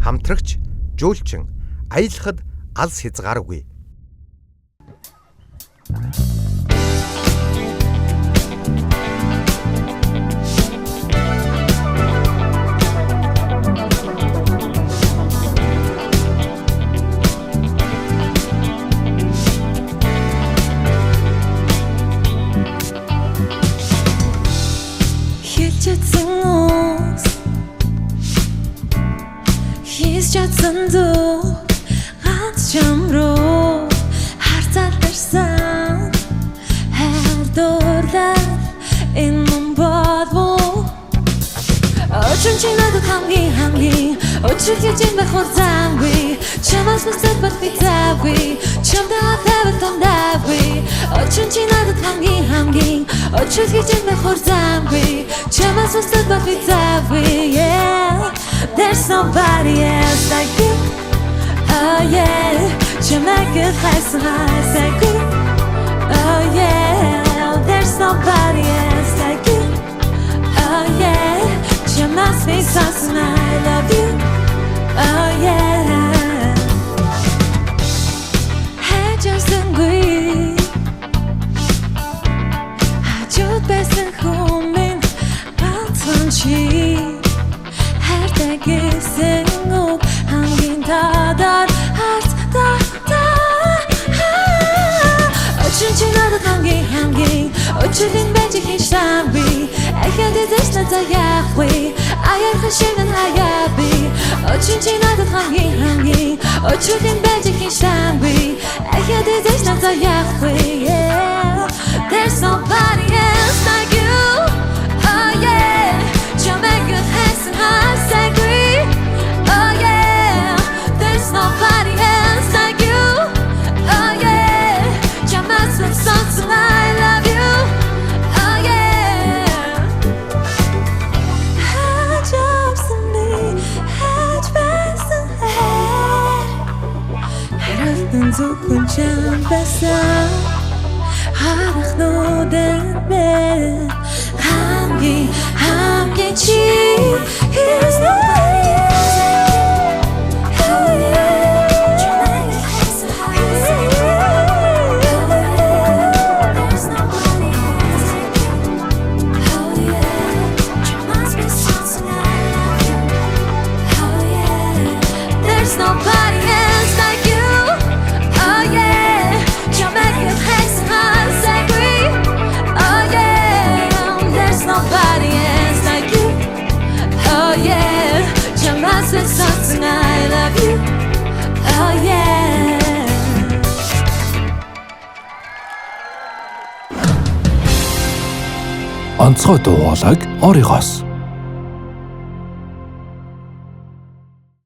хамтрагч, жуулчин, аялахад алс хязгааргүй. Санду ганц чамруу харцалдсан хайрдуулаад энэ бодвол очиж надад хамгийн очиж гэж байх хурцангүй чамаас насад батвитаагүй чамдаа тавтамдаагүй очиж надад хамгийн очиж гэж байх хурцангүй чамаас насад батвитаагүй yeah. There's nobody else like you. Oh yeah, you make it high like you. Oh yeah, there's nobody else like you. Oh yeah, you must be something I love you. Oh yeah, I just agree. I just best in home in Bantanchi. Herkese yok hangi kadar artta Очиж надад хамгийн очиж бэж хийшгүй эхэл дэс надад яахгүй аяар хашигн хаяаби очиж надад хамгийн очиж бэж хийшгүй эхэл дэс надад яахгүй There's nobody else like you Oh yeah you make it handsome I agree Oh yeah there's nobody else like you Oh yeah you must be something I love you Oh yeah I just need best Heraften zukunft jam besser Harach no den be 함께 치 Here's nobody else Oh yeah There's nobody else Oh yeah You must be something I love you Oh yeah There's nobody else like you Oh yeah You make it hate us agree Oh yeah There's nobody else like you Oh yeah You must be something I love you Oh yeah Онцгой дуу хоолойг оригоос